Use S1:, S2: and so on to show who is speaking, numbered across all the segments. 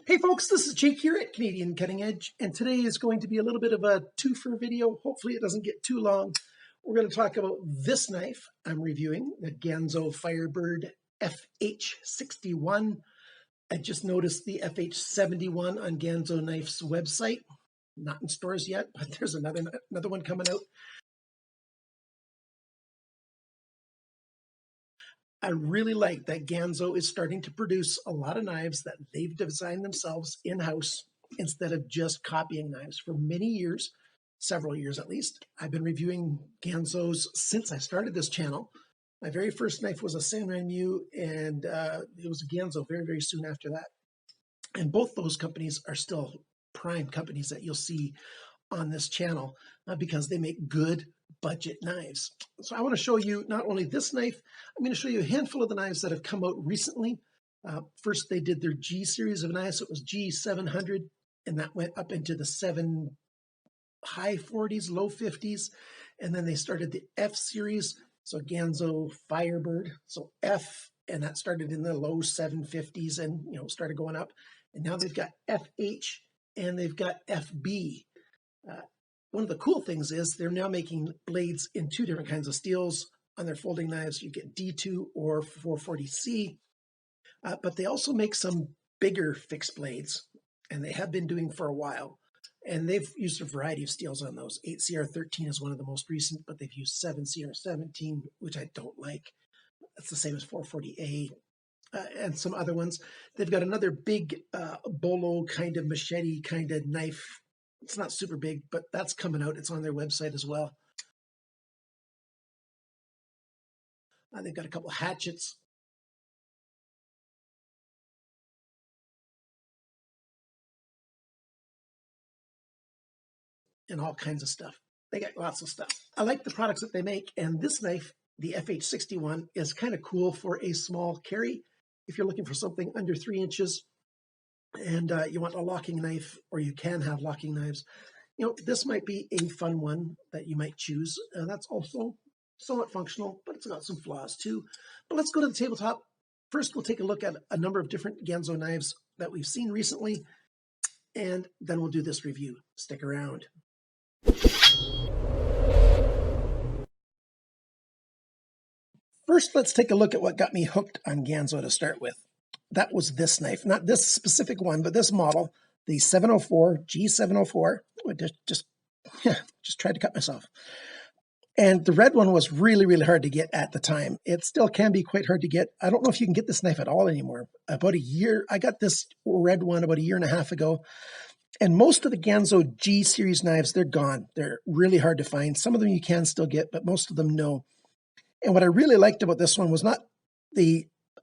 S1: Hey folks, this is Jake here at Canadian Cutting Edge, and today is going to be a little bit of a twofer video. Hopefully it doesn't get too long. We're going to talk about this knife I'm reviewing, the Ganzo Firebird FH61. I just noticed the FH71 on Ganzo Knife's website. Not in stores yet, but there's another one coming out. I really like that Ganzo is starting to produce a lot of knives that they've designed themselves in-house instead of just copying knives. For many years, several years at least, I've been reviewing Ganzos since I started this channel. My very first knife was a Sanrenmu, and it was a Ganzo very, very soon after that. And both those companies are still prime companies that you'll see on this channel because they make good budget knives. So I want to show you not only this knife, I'm going to show you a handful of the knives that have come out recently. First, they did their G series of knives. It was G700, and that went up into the high 40s, low 50s. And then they started the F series, so Ganzo Firebird, so F, and that started in the low 750s and started going up. And now they've got FH and they've got FB. One of the cool things is they're now making blades in two different kinds of steels on their folding knives. You get D2 or 440C, but they also make some bigger fixed blades, and they have been doing for a while. And they've used a variety of steels on those. 8CR13 is one of the most recent, but they've used 7CR17, which I don't like. That's the same as 440A and some other ones. They've got another big bolo kind of machete kind of knife. It's not super big, but that's coming out. It's on their website as well. They've got a couple hatchets. And all kinds of stuff. They got lots of stuff. I like the products that they make, and this knife, the FH61, is kind of cool for a small carry. If you're looking for something under 3 inches and you want a locking knife, or you can have locking knives, this might be a fun one that you might choose. That's also somewhat functional, but it's got some flaws too. But let's go to the tabletop. First, we'll take a look at a number of different Ganzo knives that we've seen recently, and then we'll do this review. Stick around. First, let's take a look at what got me hooked on Ganzo to start with. That was this knife, not this specific one, but this model, the 704, G704. I just tried to cut myself. And the red one was really, really hard to get at the time. It still can be quite hard to get. I don't know if you can get this knife at all anymore. About a year, I got this red one about a year and a half ago. And most of the Ganzo G series knives, they're gone. They're really hard to find. Some of them you can still get, but most of them no. And what I really liked about this one was I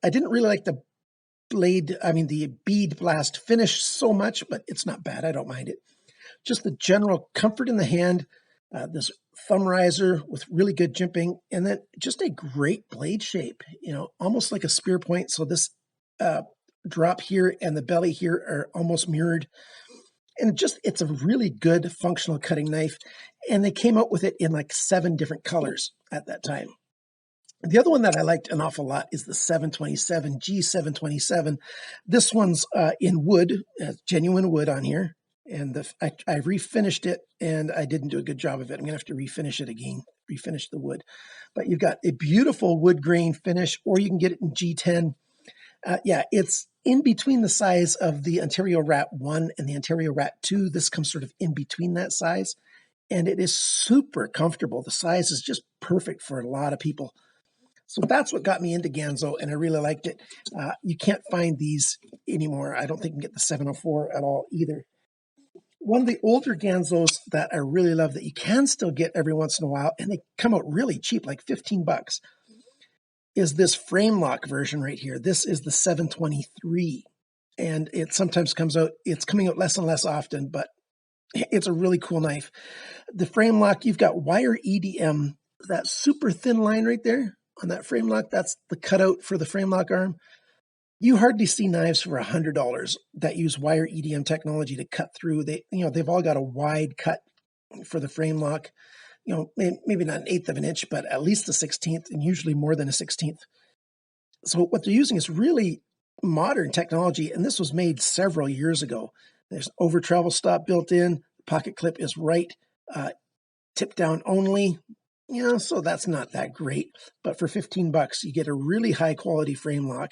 S1: didn't really like the blade, the bead blast finish so much, but it's not bad. I don't mind it. Just the general comfort in the hand, this thumb riser with really good jimping, and then just a great blade shape, almost like a spear point. So this drop here and the belly here are almost mirrored. And it's a really good functional cutting knife. And they came out with it in like 7 different colors at that time. The other one that I liked an awful lot is the 727, G727. This one's in wood, genuine wood on here. And I refinished it, and I didn't do a good job of it. I'm going to have to refinish it again, refinish the wood. But you've got a beautiful wood grain finish, or you can get it in G10. It's in between the size of the Ontario Rat 1 and the Ontario Rat 2. This comes sort of in between that size, and it is super comfortable. The size is just perfect for a lot of people. So that's what got me into Ganzo, and I really liked it. You can't find these anymore. I don't think you can get the 704 at all either. One of the older Ganzos that I really love that you can still get every once in a while, and they come out really cheap, like 15 bucks, is this frame lock version right here. This is the 723, and it sometimes comes out, it's coming out less and less often, but it's a really cool knife. The frame lock, you've got wire EDM, that super thin line right there on that frame lock, that's the cutout for the frame lock arm. You hardly see knives for $100 that use wire EDM technology to cut through. They've all got a wide cut for the frame lock. Maybe not 1/8 of an inch, but at least a 1/16, and usually more than a 1/16. So what they're using is really modern technology, and this was made several years ago. There's over travel stop built in. The pocket clip is right, tip down only. So that's not that great. But for $15, you get a really high quality frame lock,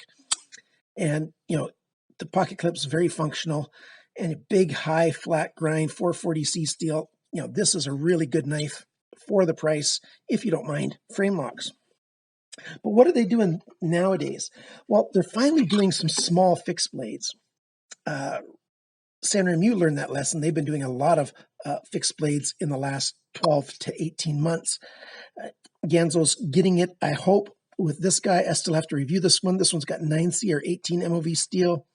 S1: and the pocket clip's very functional, and a big, high, flat grind 440C steel. This is a really good knife for the price, if you don't mind frame locks. But what are they doing nowadays? Well, they're finally doing some small fixed blades. Sanrenmu learned that lesson. They've been doing a lot of fixed blades in the last 12 to 18 months. Ganzo's getting it, I hope, with this guy. I still have to review this one. This one's got 9C or 18 MOV steel.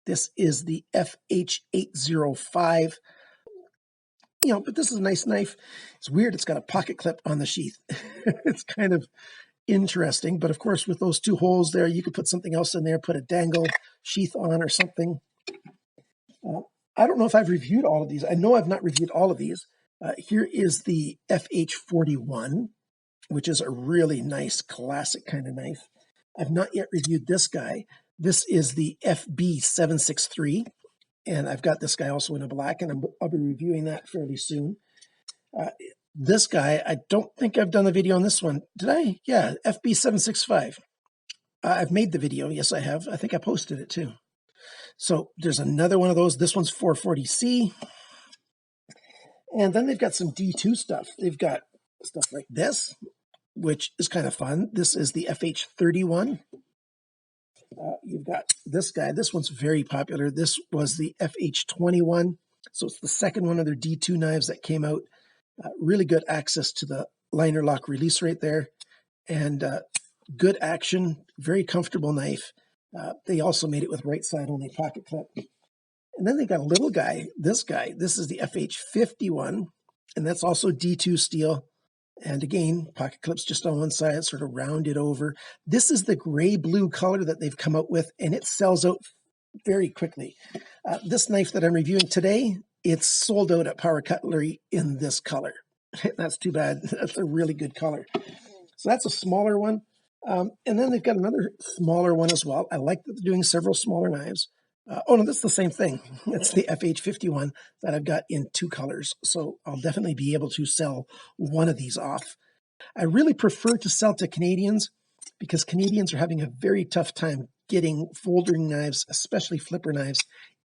S1: This is the FH805. But this is a nice knife. It's weird. It's got a pocket clip on the sheath. It's kind of interesting. But of course, with those two holes there, you could put something else in there, put a dangle sheath on or something. I don't know if I've reviewed all of these. I know I've not reviewed all of these. Here is the FH61, which is a really nice classic kind of knife. I've not yet reviewed this guy. This is the FB763, and I've got this guy also in a black, and I'll be reviewing that fairly soon. This guy, I don't think I've done a video on this one. Did I? Yeah, FB765. I've made the video. Yes, I have. I think I posted it too. So there's another one of those. This one's 440C. And then they've got some D2 stuff. They've got stuff like this, which is kind of fun. This is the FH31. You've got this guy. This one's very popular. This was the FH21. So it's the second one of their D2 knives that came out. Really good access to the liner lock release right there. And good action, very comfortable knife. They also made it with right side only pocket clip. And then they got a little guy. This is the FH51, and that's also D2 steel. And again, pocket clips just on one side, sort of rounded over. This is the gray-blue color that they've come out with, and it sells out very quickly. This knife that I'm reviewing today, it's sold out at PowerCutlery in this color. That's too bad. That's a really good color. So that's a smaller one. And then they've got another smaller one as well. I like that they're doing several smaller knives. Oh, no, that's the same thing. It's the FH51 that I've got in two colors. So I'll definitely be able to sell one of these off. I really prefer to sell to Canadians because Canadians are having a very tough time getting foldering knives, especially flipper knives,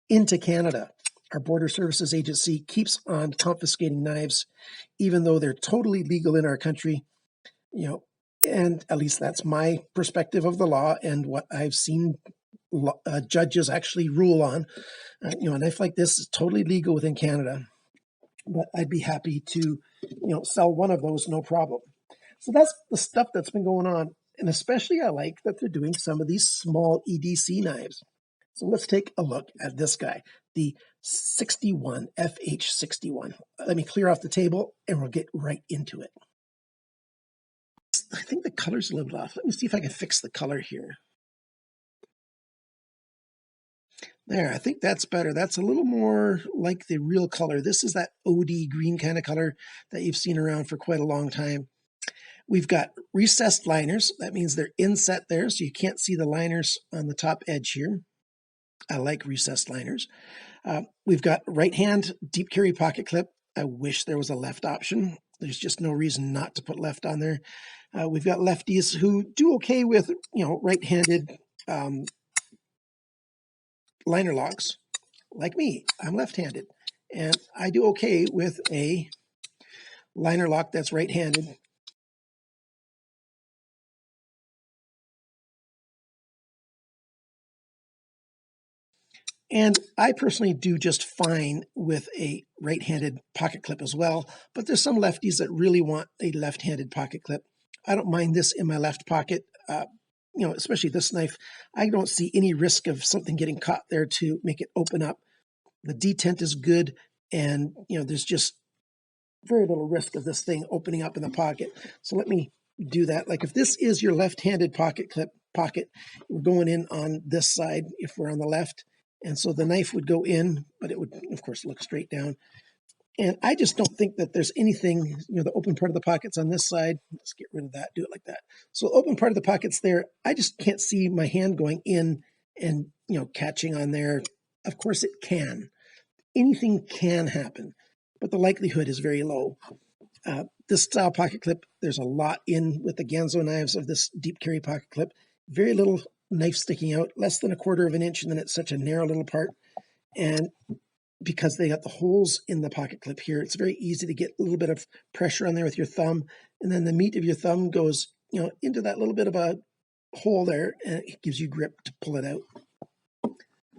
S1: into Canada. Our Border Services Agency keeps on confiscating knives, even though they're totally legal in our country. And at least that's my perspective of the law and what I've seen judges actually rule on. A knife like this is totally legal within Canada, but I'd be happy to, sell one of those, no problem. So that's the stuff that's been going on. And especially I like that they're doing some of these small EDC knives. So let's take a look at this guy, the 61 FH61. Let me clear off the table and we'll get right into it. I think the color's a little off. Let me see if I can fix the color here. There, I think that's better. That's a little more like the real color. This is that OD green kind of color that you've seen around for quite a long time. We've got recessed liners. That means they're inset there, so you can't see the liners on the top edge here. I like recessed liners. We've got right hand deep carry pocket clip. I wish there was a left option. There's just no reason not to put left on there. We've got lefties who do okay with, right-handed liner locks, like me. I'm left-handed, and I do okay with a liner lock that's right-handed. And I personally do just fine with a right-handed pocket clip as well, but there's some lefties that really want a left-handed pocket clip. I don't mind this in my left pocket. Especially this knife, I don't see any risk of something getting caught there to make it open up. The detent is good, and there's just very little risk of this thing opening up in the pocket. So let me do that. Like if this is your left-handed pocket clip pocket, we're going in on this side if we're on the left, and so the knife would go in, but it would of course look straight down. And I just don't think that there's anything, the open part of the pocket's on this side. Let's get rid of that, do it like that. So the open part of the pocket's there. I just can't see my hand going in and, you know, catching on there. Of course it can. Anything can happen, but the likelihood is very low. This style pocket clip, there's a lot in with the Ganzo knives of this deep carry pocket clip. Very little knife sticking out, less than 1/4 of an inch, and then it's such a narrow little part. And because they got the holes in the pocket clip here, it's very easy to get a little bit of pressure on there with your thumb, and then the meat of your thumb goes, you know, into that little bit of a hole there, and it gives you grip to pull it out.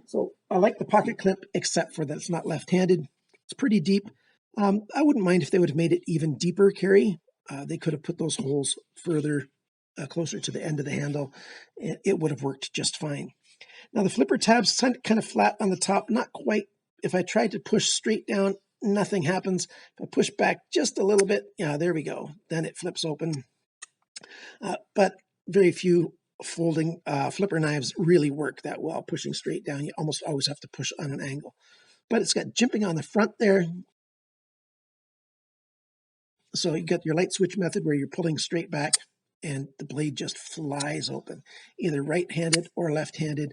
S1: So I like the pocket clip, except for that it's not left-handed. It's pretty deep. I wouldn't mind if they would have made it even deeper carry. They could have put those holes further closer to the end of the handle. It would have worked just fine. Now the flipper tab's kind of flat on the top, not quite. If I tried to push straight down, nothing happens. If I push back just a little bit, yeah, there we go. Then it flips open. But very few folding flipper knives really work that well, pushing straight down. You almost always have to push on an angle. But it's got jimping on the front there. So you got your light switch method where you're pulling straight back and the blade just flies open, either right-handed or left-handed,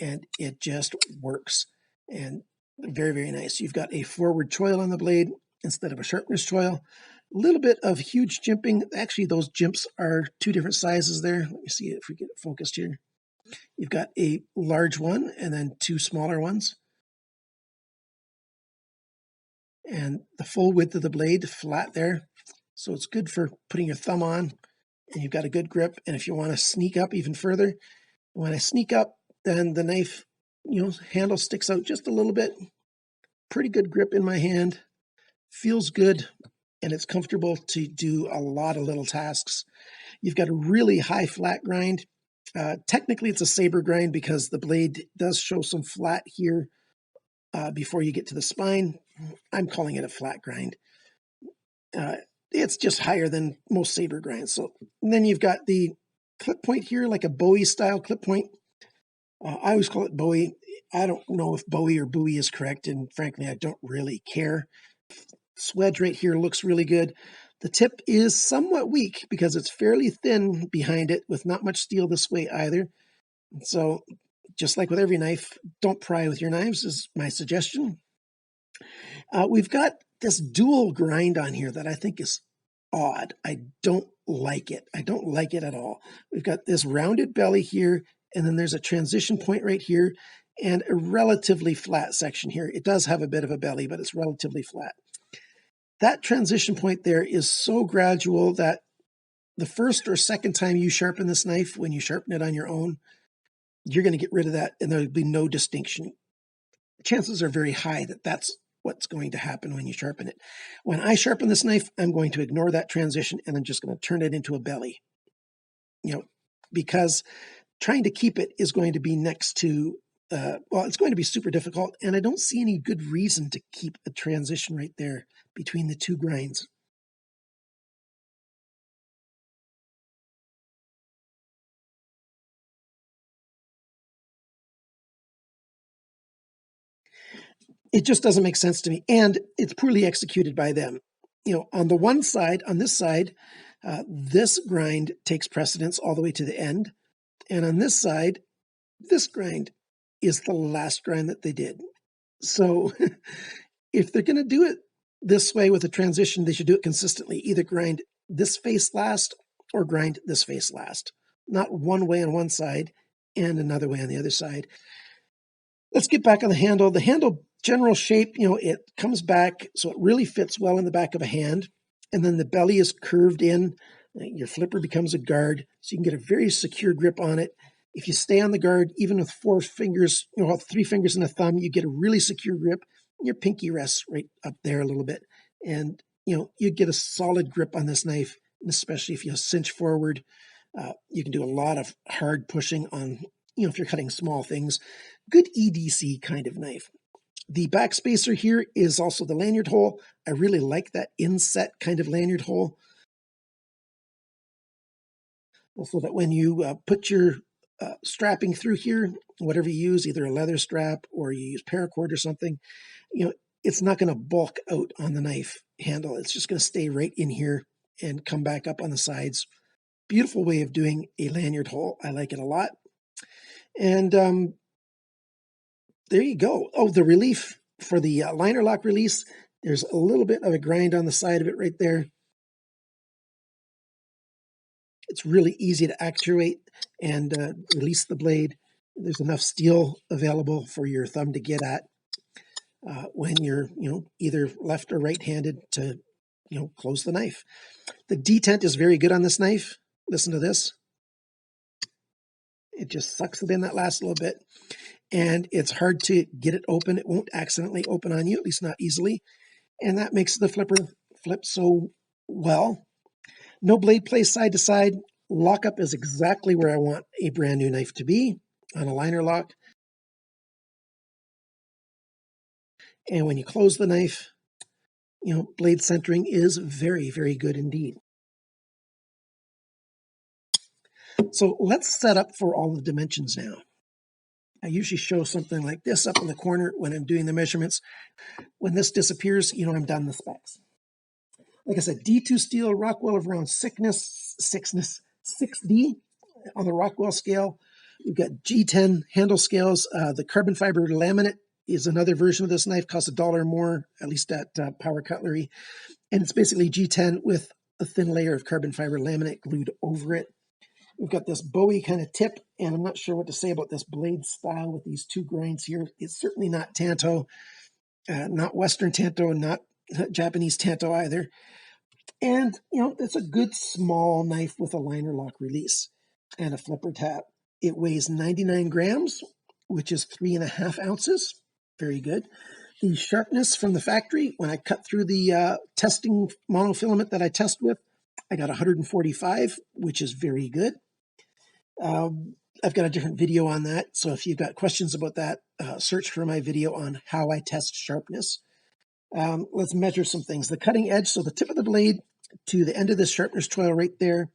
S1: and it just works. And very, very nice. You've got a forward choil on the blade instead of a sharpener's choil. A little bit of huge jimping. Actually, those jimps are 2 different sizes there. Let me see if we get it focused here. You've got a large one and then 2 smaller ones. And the full width of the blade flat there. So it's good for putting your thumb on, and you've got a good grip. And if you want to sneak up even further, when I sneak up, then the knife, you know, handle sticks out just a little bit. Pretty good grip in my hand. Feels good, and it's comfortable to do a lot of little tasks. You've got a really high flat grind. Technically, it's a saber grind because the blade does show some flat here before you get to the spine. I'm calling it a flat grind. It's just higher than most saber grinds. So then you've got the clip point here, like a Bowie style clip point. I always call it Bowie. I don't know if Bowie or Bowie is correct, and frankly, I don't really care. Swedge right here looks really good. The tip is somewhat weak because it's fairly thin behind it with not much steel this way either. So just like with every knife, don't pry with your knives is my suggestion. We've got this dual grind on here that I think is odd. I don't like it. I don't like it at all. We've got this rounded belly here, and then there's a transition point right here and a relatively flat section here. It does have a bit of a belly, but it's relatively flat. That transition point there is so gradual that the first or second time you sharpen this knife, when you sharpen it on your own, you're going to get rid of that and there'll be no distinction. Chances are very high that that's what's going to happen when you sharpen it. When I sharpen this knife, I'm going to ignore that transition and I'm just going to turn it into a belly. You know, because trying to keep it is going to be next to, well, it's going to be super difficult, and I don't see any good reason to keep a transition right there between the 2 grinds. It just doesn't make sense to me, and it's poorly executed by them. You know, on the one side, on this side, this grind takes precedence all the way to the end, and on this side, this grind is the last grind that they did. So if they're going to do it this way with a transition, they should do it consistently. Either grind this face last or grind this face last. Not one way on one side and another way on the other side. Let's get back on the handle. The handle general shape, you know, it comes back so it really fits well in the back of a hand. And then the belly is curved in. Your flipper becomes a guard, so you can get a very secure grip on it. If you stay on the guard, even with 4 fingers, you know, 3 fingers and a thumb, you get a really secure grip. Your pinky rests right up there a little bit. And, you know, you get a solid grip on this knife, and especially if you cinch forward. You can do a lot of hard pushing on, you know, if you're cutting small things. Good EDC kind of knife. The back spacer here is also the lanyard hole. I really like that inset kind of lanyard hole. So that when you put your strapping through here, whatever you use, either a leather strap or you use paracord or something, you know, it's not going to bulk out on the knife handle. It's just going to stay right in here and come back up on the sides. Beautiful way of doing a lanyard hole. I like it a lot. And there you go. Oh, the relief for the liner lock release, there's a little bit of a grind on the side of it right there. It's really easy to actuate and release the blade. There's enough steel available for your thumb to get at when you're, either left or right-handed to, close the knife. The detent is very good on this knife. Listen to this. It just sucks it in that last little bit. And it's hard to get it open. It won't accidentally open on you, at least not easily. And that makes the flipper flip so well. No blade play side to side. Lockup is exactly where I want a brand new knife to be on a liner lock. And when you close the knife, blade centering is very, very good indeed. So let's set up for all the dimensions now. I usually show something like this up in the corner when I'm doing the measurements. When this disappears, I'm done the specs. Like I said, D2 steel, Rockwell of around 6D on the Rockwell scale. We've got G10 handle scales. The carbon fiber laminate is another version of this knife, costs $1 more, at least at PowerCutlery. And it's basically G10 with a thin layer of carbon fiber laminate glued over it. We've got this Bowie kind of tip, and I'm not sure what to say about this blade style with these two grinds here. It's certainly not Tanto, not Western Tanto, not Japanese Tanto either. And, it's a good small knife with a liner lock release and a flipper tab. It weighs 99 grams, which is 3.5 ounces. Very good. The sharpness from the factory, when I cut through the testing monofilament that I test with, I got 145, which is very good. I've got a different video on that, so if you've got questions about that, search for my video on how I test sharpness. Let's measure some things. The cutting edge, so the tip of the blade to the end of the sharpness choil right there,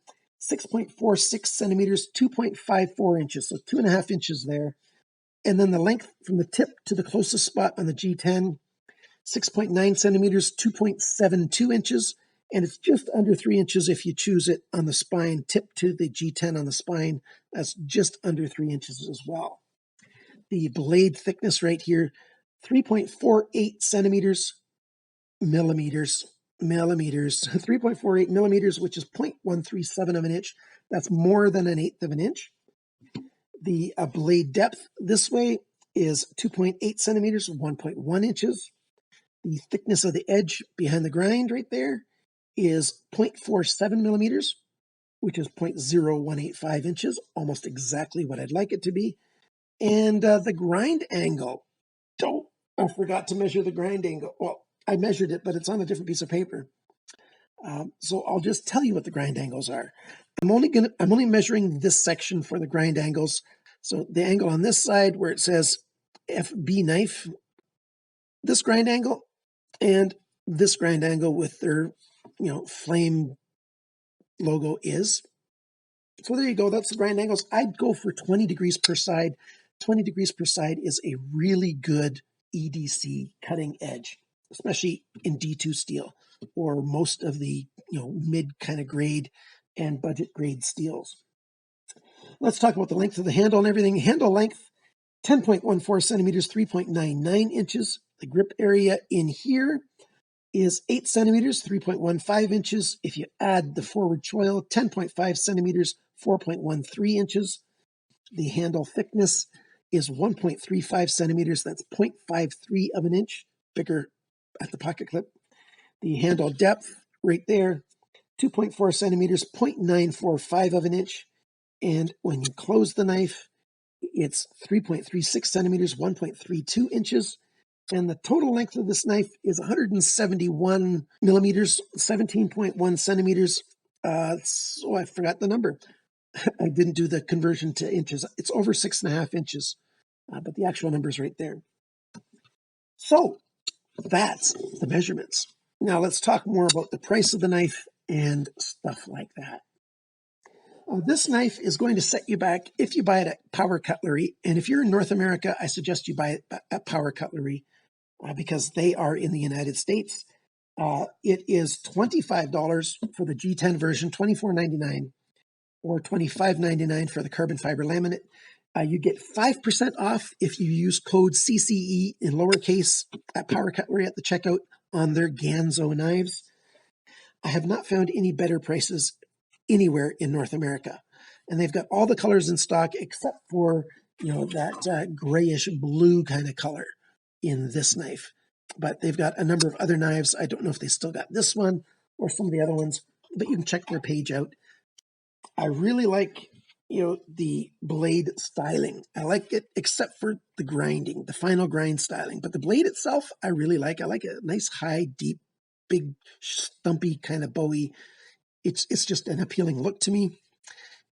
S1: 6.46 centimeters, 2.54 inches, so 2.5 inches there. And then the length from the tip to the closest spot on the G10, 6.9 centimeters, 2.72 inches. And it's just under 3 inches if you choose it on the spine. Tip to the G10 on the spine, that's just under 3 inches as well. The blade thickness right here, 3.48 centimeters, millimeters, 3.48 millimeters, which is 0.137 of an inch. That's more than 1/8 of an inch. The blade depth this way is 2.8 centimeters, 1.1 inches. The thickness of the edge behind the grind right there is 0.47 millimeters, which is 0.0185 inches, almost exactly what I'd like it to be. And the grind angle, I forgot to measure the grind angle. Well, I measured it, but it's on a different piece of paper. So I'll just tell you what the grind angles are. I'm only measuring this section for the grind angles. So the angle on this side where it says FB knife, this grind angle, and this grind angle with their, flame logo is. So there you go. That's the grind angles. I'd go for 20 degrees per side. 20 degrees per side is a really good EDC cutting edge, especially in D2 steel or most of the, mid kind of grade and budget grade steels. Let's talk about the length of the handle and everything. Handle length, 10.14 centimeters, 3.99 inches. The grip area in here is 8 centimeters, 3.15 inches. If you add the forward choil, 10.5 centimeters, 4.13 inches. The handle thickness is 1.35 centimeters. That's 0.53 of an inch, bigger at the pocket clip. The handle depth right there, 2.4 centimeters, 0.945 of an inch. And when you close the knife, it's 3.36 centimeters, 1.32 inches. And the total length of this knife is 171 millimeters, 17.1 centimeters. So I forgot the number. I didn't do the conversion to inches. It's over 6.5 inches, but the actual number is right there. So that's the measurements. Now let's talk more about the price of the knife and stuff like that. This knife is going to set you back if you buy it at PowerCutlery. And if you're in North America, I suggest you buy it at PowerCutlery because they are in the United States. It is $25 for the G10 version, $24.99, or $25.99 for the carbon fiber laminate. You get 5% off if you use code CCE in lowercase at PowerCutlery at the checkout on their Ganzo knives. I have not found any better prices anywhere in North America. And they've got all the colors in stock except for, that grayish blue kind of color in this knife. But they've got a number of other knives. I don't know if they still got this one or some of the other ones, but you can check their page out. I really like, the blade styling. I like it except for the grinding, the final grind styling. But the blade itself, I really like. I like a nice, high, deep, big, stumpy kind of bowie. It's just an appealing look to me.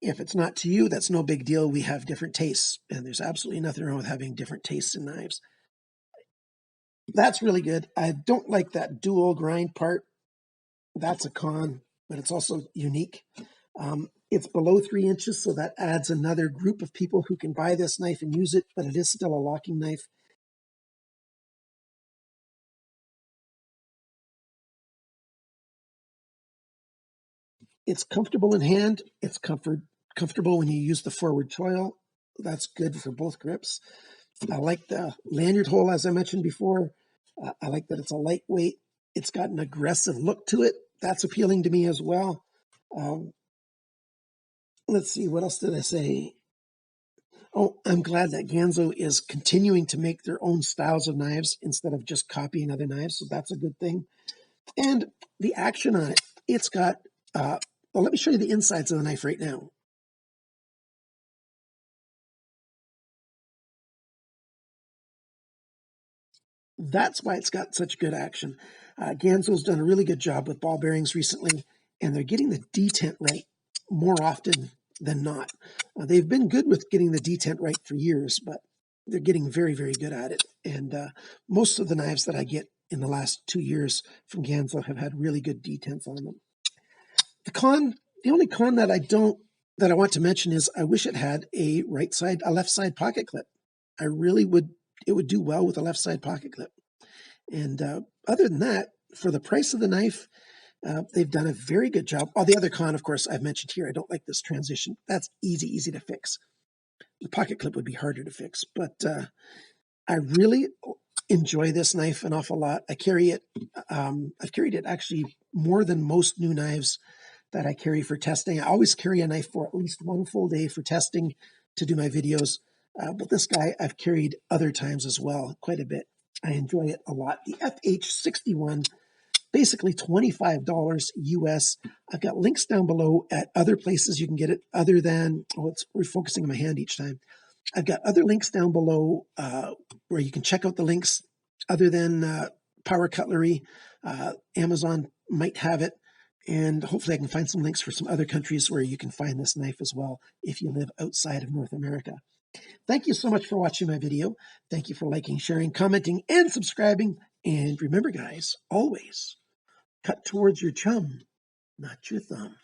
S1: If it's not to you, that's no big deal. We have different tastes, and there's absolutely nothing wrong with having different tastes in knives. That's really good. I don't like that dual grind part. That's a con, but it's also unique. It's below 3 inches, so that adds another group of people who can buy this knife and use it, but it is still a locking knife. It's comfortable in hand. It's comfortable when you use the forward choil. That's good for both grips. I like the lanyard hole, as I mentioned before. I like that it's a lightweight. It's got an aggressive look to it. That's appealing to me as well. Let's see, what else did I say? Oh, I'm glad that Ganzo is continuing to make their own styles of knives instead of just copying other knives, so that's a good thing. And the action on it, it's got, well, let me show you the insides of the knife right now. That's why it's got such good action. Ganzo's done a really good job with ball bearings recently, and they're getting the detent right more often than not. They've been good with getting the detent right for years, but they're getting very, very good at it. And most of the knives that I get in the last 2 years from Ganzo have had really good detents on them. The only con that I want to mention is I wish it had a left side pocket clip. It would do well with a left side pocket clip. And other than that, for the price of the knife, they've done a very good job. Oh, the other con, of course, I've mentioned here, I don't like this transition. That's easy to fix. The pocket clip would be harder to fix, but I really enjoy this knife an awful lot. I carry it. I've carried it actually more than most new knives that I carry for testing. I always carry a knife for at least one full day for testing to do my videos. But this guy I've carried other times as well, quite a bit. I enjoy it a lot. The FH61, basically $25 US. I've got links down below at other places you can get it other than, it's refocusing on my hand each time. I've got other links down below where you can check out the links other than PowerCutlery. Amazon might have it. And hopefully I can find some links for some other countries where you can find this knife as well if you live outside of North America. Thank you so much for watching my video. Thank you for liking, sharing, commenting, and subscribing. And remember, guys, always cut towards your chum, not your thumb.